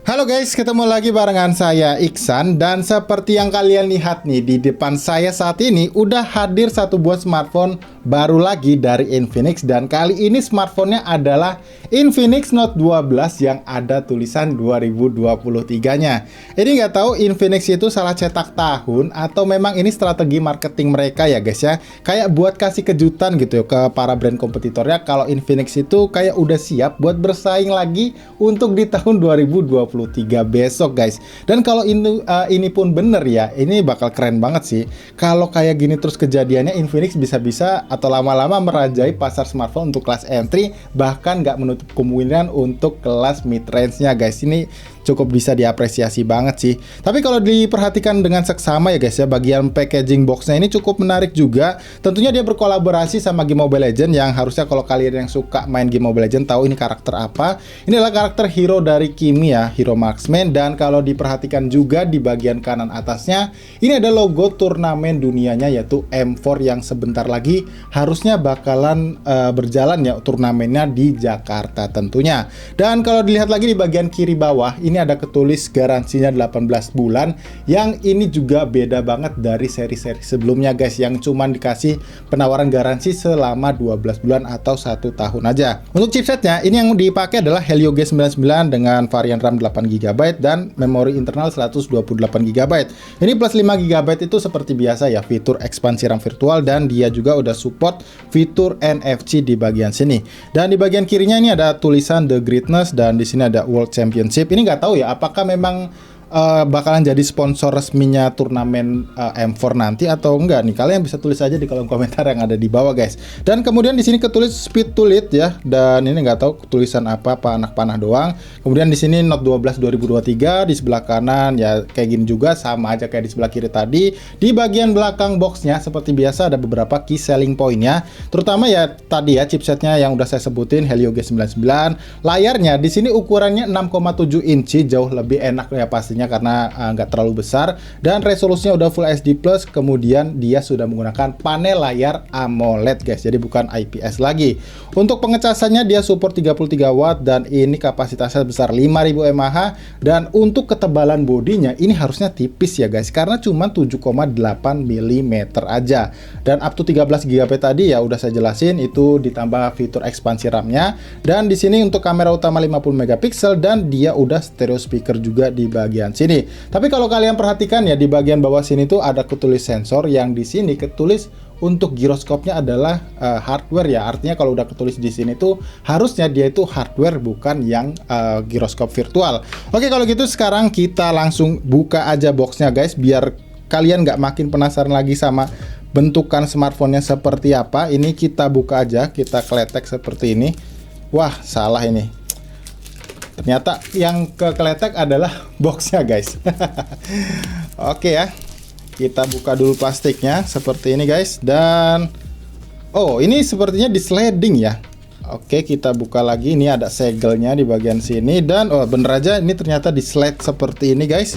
Halo guys, ketemu lagi barengan saya Iksan. Dan seperti yang kalian lihat nih, di depan saya saat ini udah hadir satu buah smartphone baru lagi dari Infinix. Dan kali ini smartphone-nya adalah Infinix Note 12 yang ada tulisan 2023-nya. Ini nggak tahu Infinix itu salah cetak tahun atau memang ini strategi marketing mereka ya guys ya. Kayak buat kasih kejutan gitu ke para brand kompetitornya kalau Infinix itu kayak udah siap buat bersaing lagi untuk di tahun 2023 besok guys. Dan kalau ini pun bener ya, ini bakal keren banget sih. Kalau kayak gini terus kejadiannya, Infinix bisa-bisa atau lama-lama merajai pasar smartphone untuk kelas entry, bahkan nggak menutup kemungkinan untuk kelas mid range-nya guys. Ini cukup bisa diapresiasi banget sih. Tapi kalau diperhatikan dengan seksama ya guys ya, bagian packaging boxnya ini cukup menarik juga. Tentunya dia berkolaborasi sama game Mobile Legends, yang harusnya kalau kalian yang suka main game Mobile Legends tahu ini karakter apa. Ini adalah karakter hero dari Kimi ya, hero marksman. Dan kalau diperhatikan juga di bagian kanan atasnya, ini ada logo turnamen dunianya yaitu M4 yang sebentar lagi harusnya bakalan berjalan ya turnamennya di Jakarta tentunya. Dan kalau dilihat lagi di bagian kiri bawah, ini ada ketulis garansinya 18 bulan, yang ini juga beda banget dari seri-seri sebelumnya guys, yang cuman dikasih penawaran garansi selama 12 bulan atau 1 tahun aja. Untuk chipsetnya, ini yang dipakai adalah Helio G99 dengan varian RAM 8GB dan memori internal 128GB. Ini plus 5GB itu seperti biasa ya, fitur ekspansi RAM virtual, dan dia juga udah support fitur NFC di bagian sini. Dan di bagian kirinya ini ada tulisan The Greatness, dan di sini ada World Championship. Ini nggak tahu ya apakah memang bakalan jadi sponsor resminya turnamen M4 nanti atau enggak nih. Kalian bisa tulis aja di kolom komentar yang ada di bawah guys. Dan kemudian di sini ketulis speed to lead ya, dan ini nggak tahu tulisan apa anak panah doang. Kemudian di sini Note 12 2023 di sebelah kanan ya, kayak gini juga sama aja kayak di sebelah kiri tadi. Di bagian belakang boxnya seperti biasa ada beberapa key selling point-nya, terutama ya tadi ya chipsetnya yang udah saya sebutin Helio G99. Layarnya di sini ukurannya 6,7 inci, jauh lebih enak ya pastinya karena nggak terlalu besar, dan resolusinya udah Full HD+, kemudian dia sudah menggunakan panel layar AMOLED guys, jadi bukan IPS lagi. Untuk pengecasannya dia support 33 watt, dan ini kapasitasnya besar 5000 mAh, dan untuk ketebalan bodinya ini harusnya tipis ya guys, karena cuma 7,8 mm aja. Dan up to 13GB tadi ya udah saya jelasin, itu ditambah fitur ekspansi RAM-nya. Dan di sini untuk kamera utama 50 megapiksel, dan dia udah stereo speaker juga di bagian sini. Tapi kalau kalian perhatikan ya, di bagian bawah sini tuh ada ketulis sensor, yang di sini ketulis untuk giroskopnya adalah hardware ya. Artinya kalau udah ketulis di sini tuh harusnya dia itu hardware, bukan yang giroskop virtual. Oke, kalau gitu sekarang kita langsung buka aja boxnya guys, biar kalian nggak makin penasaran lagi sama bentukan smartphone-nya seperti apa. Ini kita buka aja, kita kletek seperti ini. Wah, salah ini. Ternyata yang kekeletek adalah boxnya guys. Oke ya, kita buka dulu plastiknya seperti ini guys. Dan oh, ini sepertinya di sliding ya. Oke, kita buka lagi. Ini ada segelnya di bagian sini, dan oh bener aja ini ternyata di slide seperti ini guys.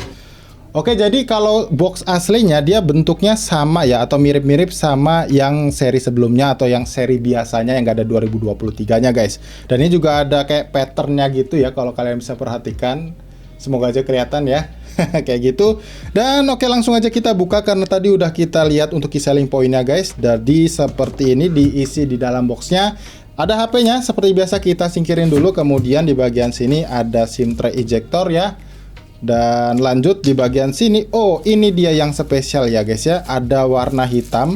Oke, jadi kalau box aslinya dia bentuknya sama ya, atau mirip-mirip sama yang seri sebelumnya atau yang seri biasanya yang gak ada 2023-nya guys. Dan ini juga ada kayak patternnya gitu ya, kalau kalian bisa perhatikan. Semoga aja kelihatan ya. Kayak gitu. Dan oke, langsung aja kita buka, karena tadi udah kita lihat untuk key selling point-nya guys. Jadi seperti ini diisi di dalam boxnya. Ada HP-nya, seperti biasa kita singkirin dulu. Kemudian di bagian sini ada SIM tray ejector ya. Dan lanjut di bagian sini, oh ini dia yang spesial ya guys ya, ada warna hitam.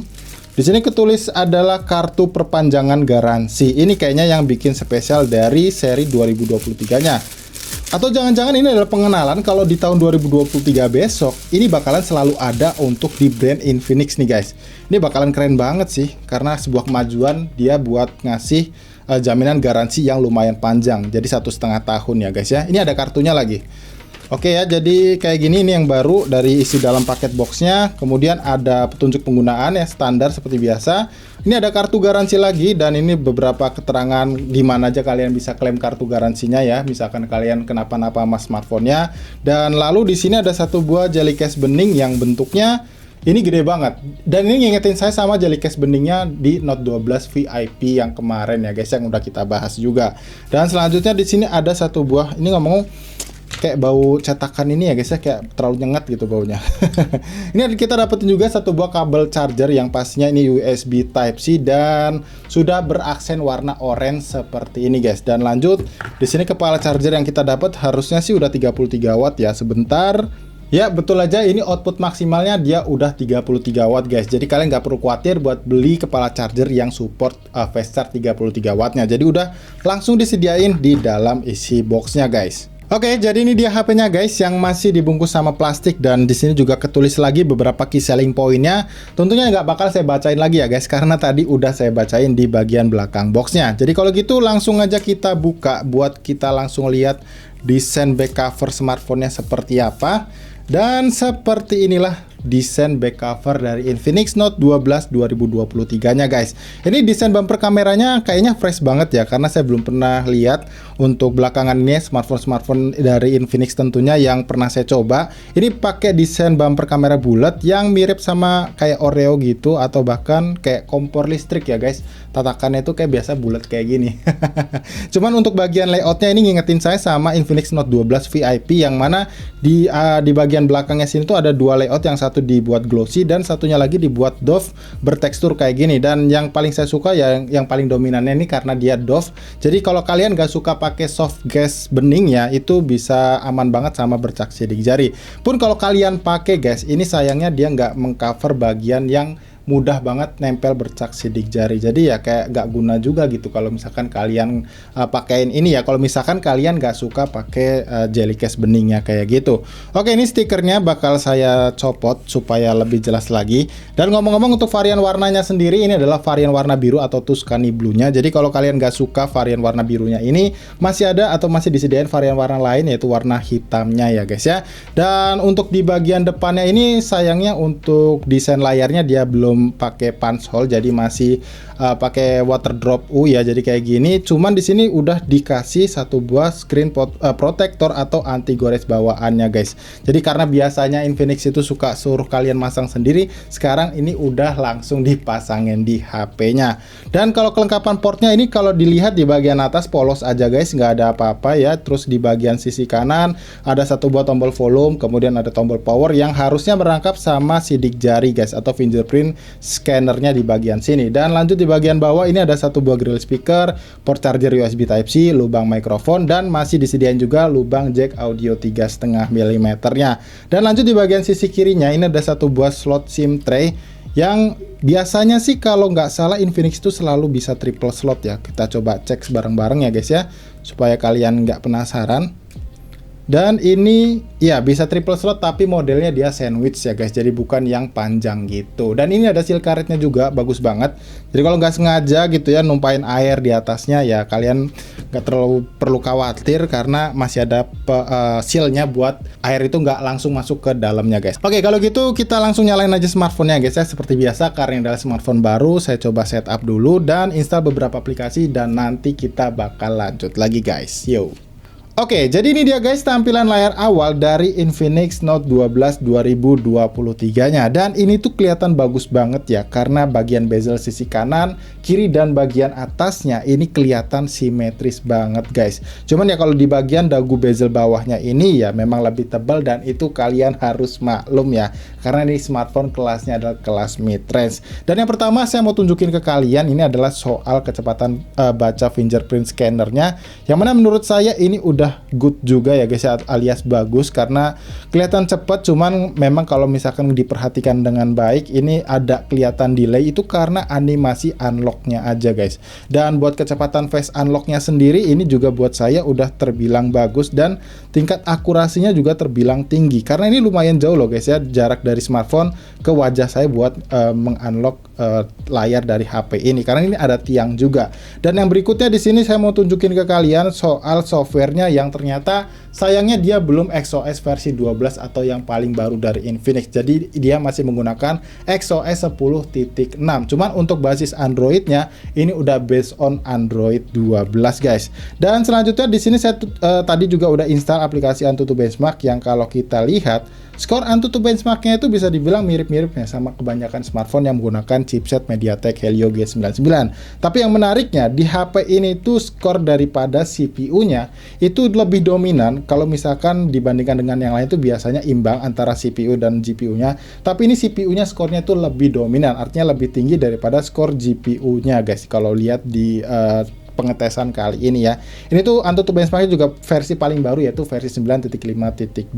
Di sini ketulis adalah kartu perpanjangan garansi. Ini kayaknya yang bikin spesial dari seri 2023-nya. Atau jangan-jangan ini adalah pengenalan kalau di tahun 2023 besok ini bakalan selalu ada untuk di brand Infinix nih guys. Ini bakalan keren banget sih, karena sebuah kemajuan dia buat ngasih jaminan garansi yang lumayan panjang. Jadi 1,5 tahun ya guys ya. Ini ada kartunya lagi. Oke ya, jadi kayak gini, ini yang baru dari isi dalam paket boxnya. Kemudian ada petunjuk penggunaan ya, standar seperti biasa. Ini ada kartu garansi lagi, dan ini beberapa keterangan di mana aja kalian bisa klaim kartu garansinya ya. Misalkan kalian kenapa-napa sama smartphone-nya. Dan lalu di sini ada satu buah jelly case bening yang bentuknya Ini gede banget. Dan ini ngingetin saya sama jellycase beningnya di Note 12 VIP yang kemarin ya guys, yang udah kita bahas juga. Dan selanjutnya di sini ada satu buah, ini ngomong kayak bau cetakan ini ya guys ya, kayak terlalu nyengat gitu baunya. Ini kita dapetin juga satu buah kabel charger yang pastinya ini USB Type-C dan sudah beraksen warna orange seperti ini guys. Dan lanjut, di sini kepala charger yang kita dapat harusnya sih udah 33 watt ya. Sebentar. Ya betul aja, ini output maksimalnya dia udah 33 watt guys. Jadi kalian nggak perlu khawatir buat beli kepala charger yang support fast charge 33 wattnya. Jadi udah langsung disediain di dalam isi boxnya guys. Oke, jadi ini dia HP-nya guys yang masih dibungkus sama plastik dan di sini juga ketulis lagi beberapa key selling point-nya. Tentunya nggak bakal saya bacain lagi ya guys, karena tadi udah saya bacain di bagian belakang boxnya. Jadi kalau gitu langsung aja kita buka buat kita langsung lihat desain back cover smartphone-nya seperti apa. Dan seperti inilah desain back cover dari Infinix Note 12 2023-nya guys. Ini desain bumper kameranya kayaknya fresh banget ya, karena saya belum pernah lihat untuk belakangan ini smartphone dari Infinix tentunya yang pernah saya coba. Ini pakai desain bumper kamera bulat yang mirip sama kayak Oreo gitu, atau bahkan kayak kompor listrik ya guys. Tatakannya itu kayak biasa bulat kayak gini. Cuman untuk bagian layoutnya ini ngingetin saya sama Infinix Note 12 VIP, yang mana di bagian belakangnya sini tuh ada dua layout, yang satu dibuat glossy dan satunya lagi dibuat doff bertekstur kayak gini. Dan yang paling saya suka yang paling dominannya ini karena dia doff. Jadi kalau kalian gak suka pakai soft gas bening ya, itu bisa aman banget sama bercak sidik jari. Pun kalau kalian pakai guys, ini sayangnya dia nggak mengcover bagian yang mudah banget nempel bercak sidik jari. Jadi ya kayak gak guna juga gitu kalau misalkan kalian pakein ini ya, kalau misalkan kalian gak suka pakai jellycase beningnya kayak gitu. Oke, ini stikernya bakal saya copot supaya lebih jelas lagi. Dan ngomong-ngomong untuk varian warnanya sendiri, ini adalah varian warna biru atau Tuscany Blue-nya. Jadi kalau kalian gak suka varian warna birunya ini, masih ada atau masih disediain varian warna lain, yaitu warna hitamnya ya guys ya. Dan untuk di bagian depannya ini sayangnya untuk desain layarnya dia belum pakai punch hole, jadi masih pakai water drop ya, jadi kayak gini. Cuman di sini udah dikasih satu buah screen protector atau anti gores bawaannya guys. Jadi karena biasanya Infinix itu suka suruh kalian masang sendiri, sekarang ini udah langsung dipasangin di HP-nya. Dan kalau kelengkapan portnya ini kalau dilihat di bagian atas polos aja guys, nggak ada apa-apa ya. Terus di bagian sisi kanan ada satu buah tombol volume, kemudian ada tombol power yang harusnya merangkap sama sidik jari guys, atau fingerprint scannernya di bagian sini. Dan lanjut di bagian bawah ini ada satu buah grill speaker, port charger USB Type-C, lubang mikrofon, dan masih disediain juga lubang jack audio 3,5 mm nya. Dan lanjut di bagian sisi kirinya ini ada satu buah slot SIM tray yang biasanya sih kalau nggak salah Infinix itu selalu bisa triple slot ya. Kita coba cek bareng-bareng ya guys ya, supaya kalian nggak penasaran. Dan ini ya bisa triple slot tapi modelnya dia sandwich ya guys, jadi bukan yang panjang gitu. Dan ini ada seal karetnya juga, bagus banget. Jadi kalau nggak sengaja gitu ya numpain air di atasnya ya, kalian nggak terlalu perlu khawatir karena masih ada sealnya buat air itu nggak langsung masuk ke dalamnya guys. Oke, kalau gitu kita langsung nyalain aja smartphone-nya guys ya. Seperti biasa karena ini adalah smartphone baru, saya coba setup dulu dan install beberapa aplikasi dan nanti kita bakal lanjut lagi guys. Yo. Oke, jadi ini dia guys tampilan layar awal dari Infinix Note 12 2023-nya. Dan ini tuh kelihatan bagus banget ya, karena bagian bezel sisi kanan, kiri, dan bagian atasnya ini kelihatan simetris banget guys. Cuman ya kalau di bagian dagu bezel bawahnya ini ya memang lebih tebal, dan itu kalian harus maklum ya, karena ini smartphone kelasnya adalah kelas mid-range. Dan yang pertama saya mau tunjukin ke kalian ini adalah soal kecepatan baca fingerprint scannernya, yang mana menurut saya ini udah good juga ya guys ya, alias bagus karena kelihatan cepat. Cuman memang kalau misalkan diperhatikan dengan baik ini ada kelihatan delay, itu karena animasi unlocknya aja guys. Dan buat kecepatan face unlocknya sendiri ini juga buat saya udah terbilang bagus, dan tingkat akurasinya juga terbilang tinggi karena ini lumayan jauh loh guys ya, jarak dari smartphone ke wajah saya buat mengunlock layar dari HP ini, karena ini ada tiang juga. Dan yang berikutnya di sini saya mau tunjukin ke kalian soal softwarenya yang ternyata sayangnya dia belum XOS versi 12 atau yang paling baru dari Infinix. Jadi dia masih menggunakan XOS 10.6. Cuman untuk basis Androidnya ini udah based on Android 12 guys. Dan selanjutnya di sini saya tadi juga udah install aplikasi Antutu Benchmark yang kalau kita lihat Skor AnTuTu benchmarknya itu bisa dibilang mirip-mirip ya sama kebanyakan smartphone yang menggunakan chipset MediaTek Helio G99. Tapi yang menariknya di HP ini tuh skor daripada CPU-nya itu lebih dominan. Kalau misalkan dibandingkan dengan yang lain itu biasanya imbang antara CPU dan GPU-nya. Tapi ini CPU-nya skornya itu lebih dominan, artinya lebih tinggi daripada skor GPU-nya guys. Kalau lihat di pengetesan kali ini ya. Ini tuh AnTuTu benchmarknya juga versi paling baru, yaitu versi 9.5.2.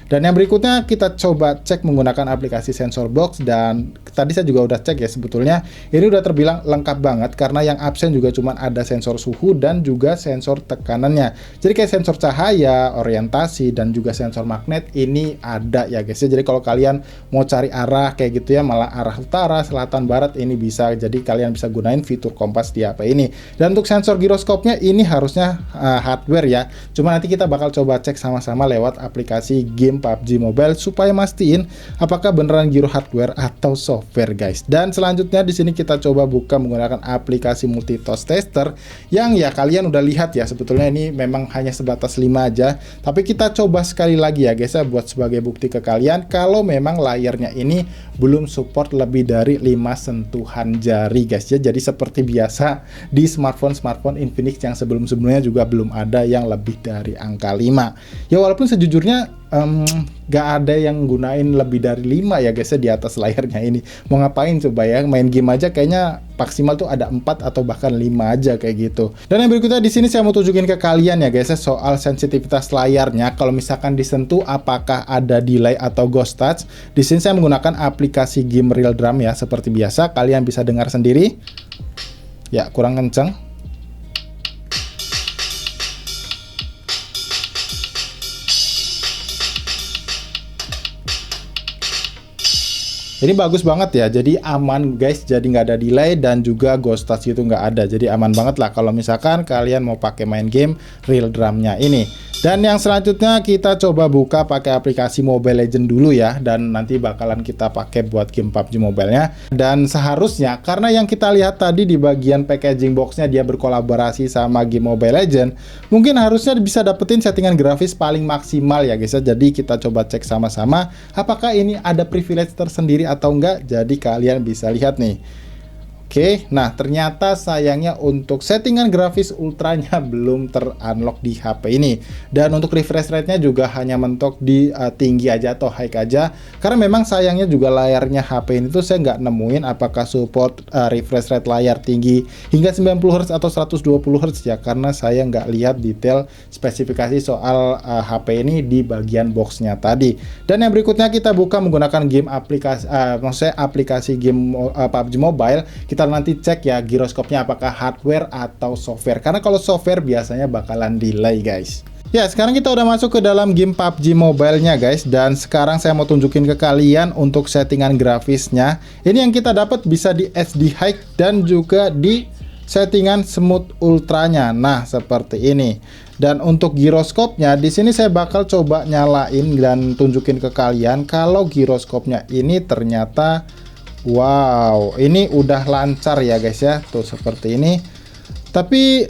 Dan yang berikutnya kita coba cek menggunakan aplikasi Sensor Box, dan tadi saya juga udah cek ya, sebetulnya ini udah terbilang lengkap banget karena yang absen juga cuma ada sensor suhu dan juga sensor tekanannya. Jadi kayak sensor cahaya, orientasi, dan juga sensor magnet ini ada ya guys. Jadi kalau kalian mau cari arah kayak gitu ya, malah arah utara, selatan, barat, ini bisa. Jadi kalian bisa gunain fitur kompas di HP ini. Dan untuk sensor giroskopnya ini harusnya hardware ya. Cuma nanti kita bakal coba cek sama-sama lewat aplikasi game PUBG Mobile supaya mastiin apakah beneran giro hardware atau software guys. Dan selanjutnya di sini kita coba buka menggunakan aplikasi multitask tester yang ya kalian udah lihat ya, sebetulnya ini memang hanya sebatas 5 aja. Tapi kita coba sekali lagi ya guys ya, buat sebagai bukti ke kalian kalau memang layarnya ini belum support lebih dari 5 sentuhan jari guys ya. Jadi seperti biasa di smartphone Infinix yang sebelum-sebelumnya juga belum ada yang lebih dari angka 5. Ya walaupun sejujurnya gak ada yang gunain lebih dari 5 ya guys ya di atas layarnya ini. Mau ngapain coba ya, main game aja kayaknya maksimal tuh ada 4 atau bahkan 5 aja kayak gitu. Dan yang berikutnya di sini saya mau tunjukin ke kalian ya guys ya, soal sensitivitas layarnya. Kalau misalkan disentuh apakah ada delay atau ghost touch. Di sini saya menggunakan aplikasi game Real Drum ya, seperti biasa kalian bisa dengar sendiri. Ya, kurang kenceng. Ini bagus banget ya, jadi aman guys, jadi nggak ada delay dan juga ghost touch itu nggak ada. Jadi aman banget lah kalau misalkan kalian mau pakai main game Real Drumnya ini. Dan yang selanjutnya kita coba buka pakai aplikasi Mobile Legends dulu ya, dan nanti bakalan kita pakai buat game PUBG Mobile-nya. Dan seharusnya karena yang kita lihat tadi di bagian packaging box-nya dia berkolaborasi sama game Mobile Legends, mungkin harusnya bisa dapetin settingan grafis paling maksimal ya guys ya. Jadi kita coba cek sama-sama apakah ini ada privilege tersendiri atau enggak. Jadi kalian bisa lihat nih. Oke, nah ternyata sayangnya untuk settingan grafis ultranya belum ter-unlock di HP ini. Dan untuk refresh rate-nya juga hanya mentok di tinggi aja atau high aja. Karena memang sayangnya juga layarnya HP ini tuh saya nggak nemuin apakah support refresh rate layar tinggi hingga 90Hz atau 120Hz ya. Karena saya nggak lihat detail spesifikasi soal HP ini di bagian boxnya tadi. Dan yang berikutnya kita buka menggunakan game aplikasi, maksudnya aplikasi game PUBG Mobile. Kita nanti cek ya giroskopnya apakah hardware atau software, karena kalau software biasanya bakalan delay guys. Ya, sekarang kita udah masuk ke dalam game PUBG Mobile-nya guys, dan sekarang saya mau tunjukin ke kalian untuk settingan grafisnya. Ini yang kita dapat bisa di SD High dan juga di settingan smooth ultranya. Nah, seperti ini. Dan untuk giroskopnya di sini saya bakal coba nyalain dan tunjukin ke kalian kalau giroskopnya ini ternyata wow, ini udah lancar ya guys ya, tuh seperti ini. Tapi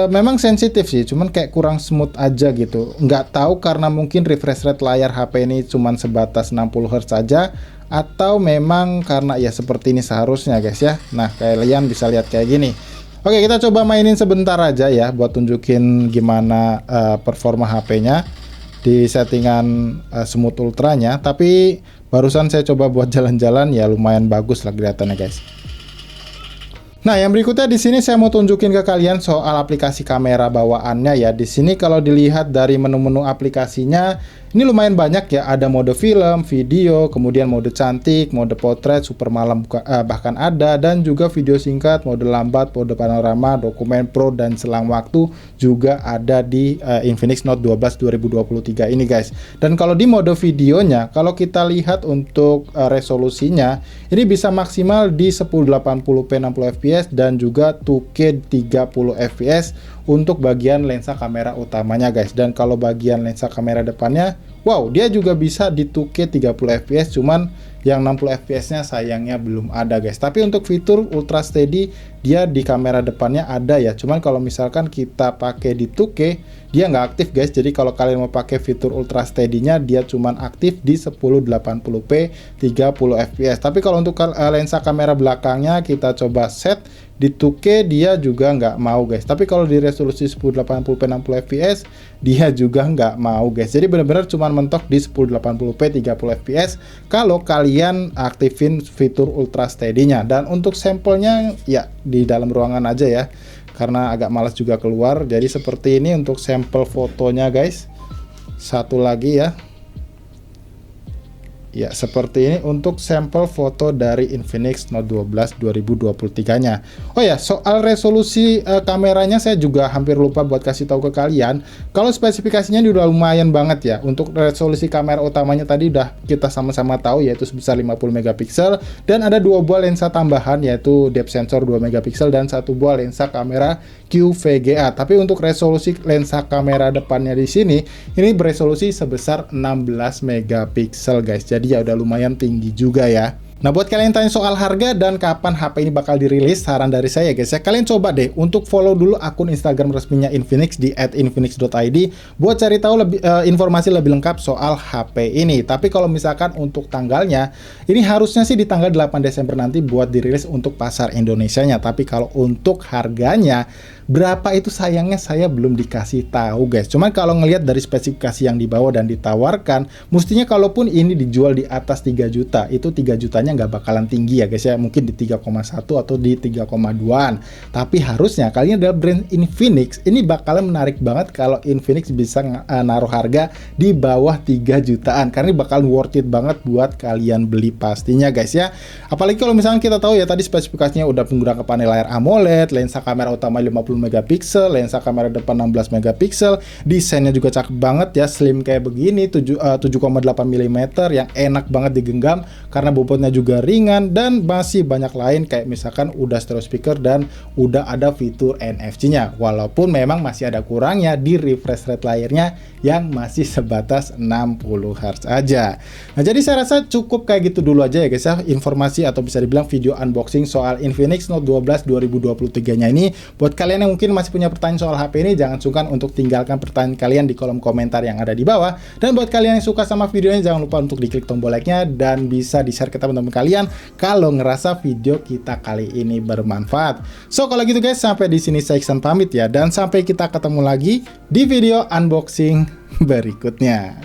memang sensitif sih, cuman kayak kurang smooth aja gitu. Nggak tahu karena mungkin refresh rate layar HP ini cuman sebatas 60Hz saja, atau memang karena ya seperti ini seharusnya guys ya. Nah, kalian bisa lihat kayak gini. Oke, kita coba mainin sebentar aja ya, buat tunjukin gimana performa HP-nya di settingan smooth ultranya. Tapi barusan saya coba buat jalan-jalan ya, lumayan bagus lah kelihatannya guys. Nah, yang berikutnya di sini saya mau tunjukin ke kalian soal aplikasi kamera bawaannya ya. Di sini kalau dilihat dari menu-menu aplikasinya, ini lumayan banyak ya. Ada mode film, video, kemudian mode cantik, mode potret, super malam bahkan ada, dan juga video singkat, mode lambat, mode panorama, dokumen pro, dan selang waktu juga ada di Infinix Note 12 2023 ini guys. Dan kalau di mode videonya, kalau kita lihat untuk resolusinya, ini bisa maksimal di 1080p 60fps dan juga 2K 30fps untuk bagian lensa kamera utamanya guys. Dan kalau bagian lensa kamera depannya, wow, dia juga bisa di 2K 30fps, cuman yang 60fps nya sayangnya belum ada guys. Tapi untuk fitur ultra steady dia di kamera depannya ada ya. Cuman kalau misalkan kita pakai di 2K, dia nggak aktif guys. Jadi kalau kalian mau pakai fitur ultra steady-nya, dia cuman aktif di 1080p 30 fps. Tapi kalau untuk lensa kamera belakangnya kita coba set di 2K, dia juga nggak mau guys. Tapi kalau di resolusi 1080p 60 fps, dia juga nggak mau guys. Jadi benar-benar cuma mentok di 1080p 30 fps kalau kalian aktifin fitur ultra steady-nya. Dan untuk sampelnya ya di dalam ruangan aja ya, karena agak malas juga keluar. Jadi seperti ini untuk sampel fotonya guys. Satu lagi ya. Ya, seperti ini untuk sampel foto dari Infinix Note 12 2023-nya. Oh ya, soal resolusi kameranya saya juga hampir lupa buat kasih tahu ke kalian. Kalau spesifikasinya ini udah lumayan banget ya. Untuk resolusi kamera utamanya tadi udah kita sama-sama tahu, yaitu sebesar 50 megapiksel dan ada 2 buah lensa tambahan, yaitu depth sensor 2 megapiksel dan 1 buah lensa kamera QVGA. Tapi untuk resolusi lensa kamera depannya di sini ini beresolusi sebesar 16 megapiksel guys. Jadi ya udah lumayan tinggi juga ya. Nah, buat kalian yang tanya soal harga dan kapan HP ini bakal dirilis, saran dari saya guys ya, kalian coba deh untuk follow dulu akun Instagram resminya Infinix di @infinix.id buat cari tahu lebih informasi lebih lengkap soal HP ini. Tapi kalau misalkan untuk tanggalnya, ini harusnya sih di tanggal 8 Desember nanti buat dirilis untuk pasar Indonesianya. Tapi kalau untuk harganya berapa itu sayangnya saya belum dikasih tahu guys. Cuman kalau ngelihat dari spesifikasi yang dibawa dan ditawarkan, mestinya kalaupun ini dijual di atas 3 juta, itu 3 jutanya nggak bakalan tinggi ya guys ya, mungkin di 3,1 atau di 3,2an. Tapi harusnya kalian adalah brand Infinix, ini bakalan menarik banget kalau Infinix bisa naruh harga di bawah 3 jutaan, karena ini bakalan worth it banget buat kalian beli pastinya guys ya. Apalagi kalau misalnya kita tahu ya tadi spesifikasinya udah menggunakan panel layar AMOLED, lensa kamera utama 50 megapiksel, lensa kamera depan 16 megapiksel, desainnya juga cakep banget ya, slim kayak begini, 7,8 mm yang enak banget digenggam karena bobotnya juga ringan, dan masih banyak lain kayak misalkan udah stereo speaker dan udah ada fitur NFC-nya. Walaupun memang masih ada kurangnya di refresh rate layarnya yang masih sebatas 60 Hz aja. Nah, jadi saya rasa cukup kayak gitu dulu aja ya guys ya, informasi atau bisa dibilang video unboxing soal Infinix Note 12 2023-nya ini. Buat kalian yang mungkin masih punya pertanyaan soal HP ini, jangan sungkan untuk tinggalkan pertanyaan kalian di kolom komentar yang ada di bawah. Dan buat kalian yang suka sama videonya, jangan lupa untuk diklik tombol like-nya dan bisa di-share ke teman-teman kalian kalau ngerasa video kita kali ini bermanfaat. So, kalau gitu guys, sampai di sini saya Iksan pamit ya, dan sampai kita ketemu lagi di video unboxing berikutnya.